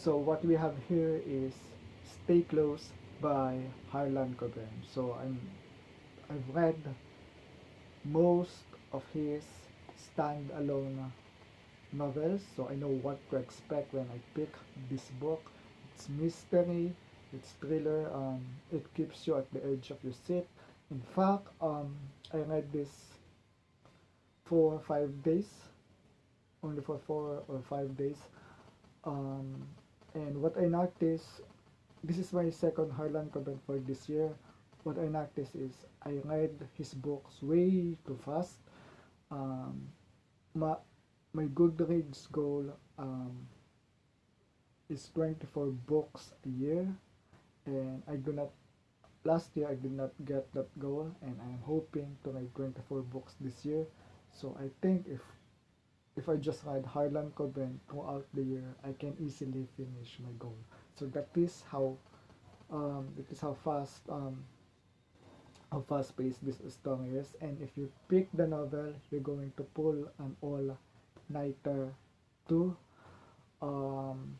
So what we have here is Stay Close by Harlan Coben. So I've read most of his standalone novels, so I know what to expect when I pick this book. It's mystery, it's thriller, it keeps you at the edge of your seat. In fact, I read this for 5 days, only for 4 or 5 days. Um, and what I noticed, this is my second Harlan Coben for this year. What I noticed is I read his books way too fast. Um, my, my Goodreads goal is 24 books a year, and I do not. Last year I did not get that goal, and I'm hoping to read 24 books this year. So I think if I just read Harlan Coben throughout the year, I can easily finish my goal. So that is how fast paced this story is. And if you pick the novel, you're going to pull an all nighter too. Um,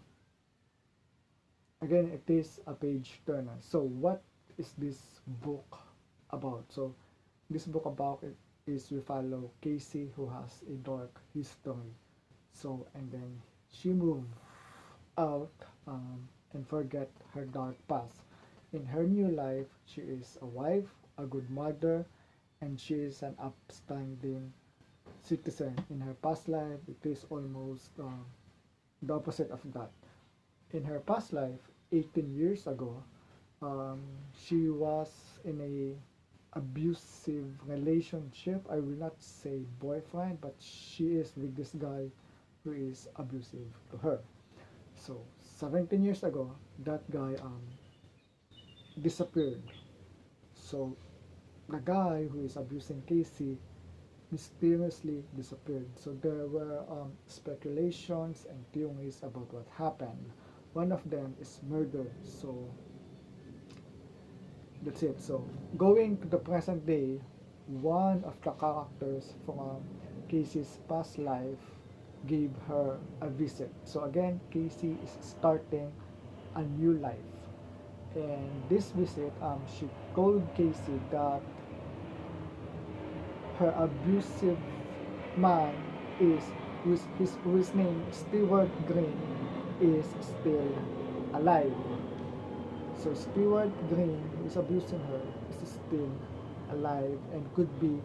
Again, it is a page turner. So what is this book about? So this book about it is we follow Casey, who has a dark history. So and then she moved out and forget her dark past. In her new life, she is a wife, a good mother, and she is an upstanding citizen. In her past life, it is almost the opposite of that. In her past life, 18 years ago, um, she was in a abusive relationship. I will not say boyfriend, but she is with this guy who is abusive to her. So 17 years ago, that guy disappeared. So the guy who is abusing Casey mysteriously disappeared. So there were speculations and theories about what happened. One of them is murder. So that's it. So going to the present day, one of the characters from Casey's past life gave her a visit. So again, Casey is starting a new life. And this visit, she told Casey that her abusive man is whose name Stewart Green is still alive. So Stewart Green, who is abusing her, is still alive and could be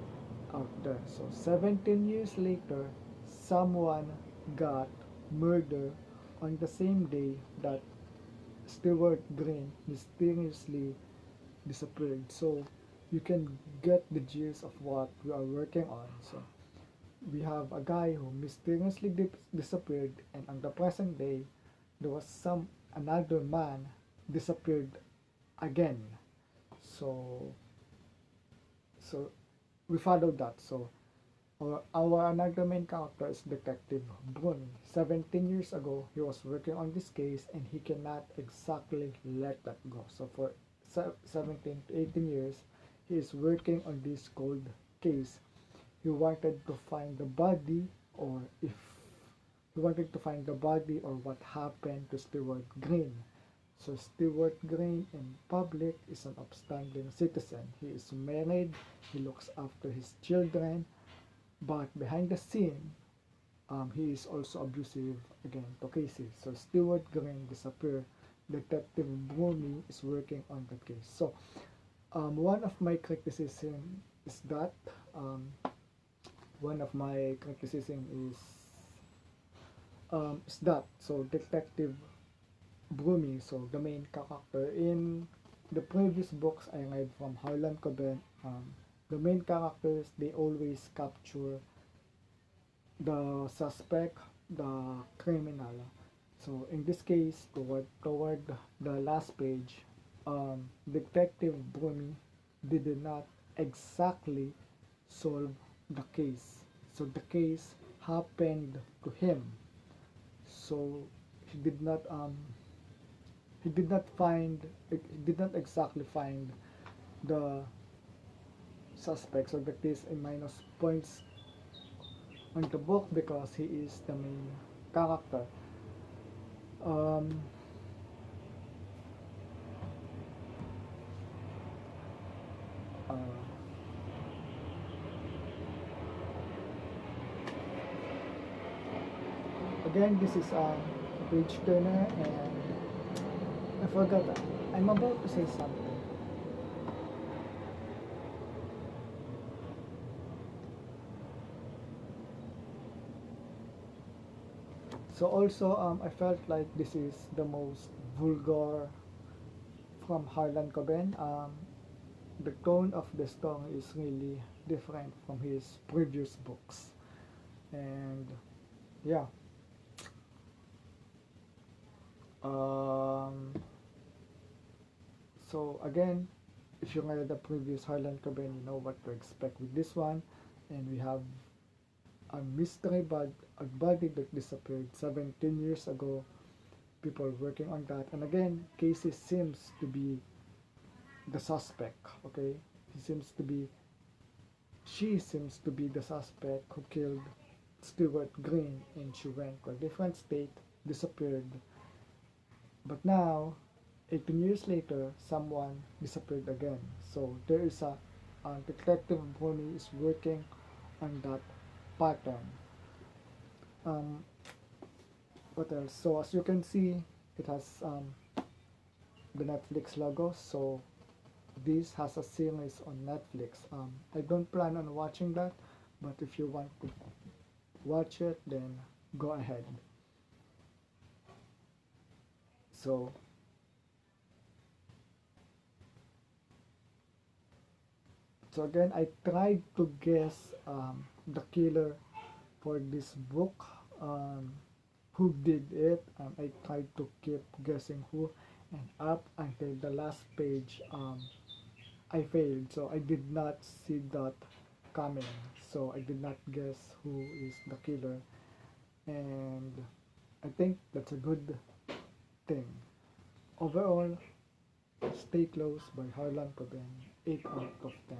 out there. So 17 years later, someone got murdered on the same day that Stewart Green mysteriously disappeared. So you can get the gist of what we are working on. So we have a guy who mysteriously disappeared, and on the present day, there was another man disappeared again. So so we followed that. So our another main character is Detective Bruni. 17 years ago, he was working on this case, and he cannot exactly let that go. So for 17 to 18 years, he is working on this cold case. He wanted to find the body, or if he wanted to find the body or what happened to Stewart Green. So Stewart Green in public is an upstanding citizen. He is married, he looks after his children, but behind the scene, he is also abusive again to Casey. So Stewart Green disappeared. Detective Bruni is working on the case. So one of my criticism is that um, one of my criticism is that so Detective Bruni, so the main character in the previous books I read from Harlan Coben, the main characters, they always capture the suspect, the criminal. So in this case, toward the last page, Detective Bruni did not exactly solve the case. So the case happened to him. So he did not he did not find he did not exactly find the suspect. So that is a minus points on the book because he is the main character. again, this is page turner, and I forgot. I'm about to say something. So also, I felt like this is the most vulgar from Harlan Coben. The tone of the story is really different from his previous books, and yeah. Um, so again, if you read the previous Harlan Coben, you know what to expect with this one, and we have a mystery a body that disappeared 17 years ago. People working on that, and again, Casey seems to be the suspect. Okay, he seems to be, she seems to be the suspect who killed Stewart Green, and she went to a different state, disappeared. But now, 18 years later, someone disappeared again. So there is a detective Bonnie is working on that pattern. Um, what else? So as you can see, it has the Netflix logo. So this has a series on Netflix. I don't plan on watching that, but if you want to watch it, then go ahead. So so again, I tried to guess the killer for this book. Um, who did it? I tried to keep guessing who, and up until the last page, I failed. So I did not see that coming. So I did not guess who is the killer, and I think that's a good thing. Overall, Stay Close by Harlan Coben, 8 out of 10.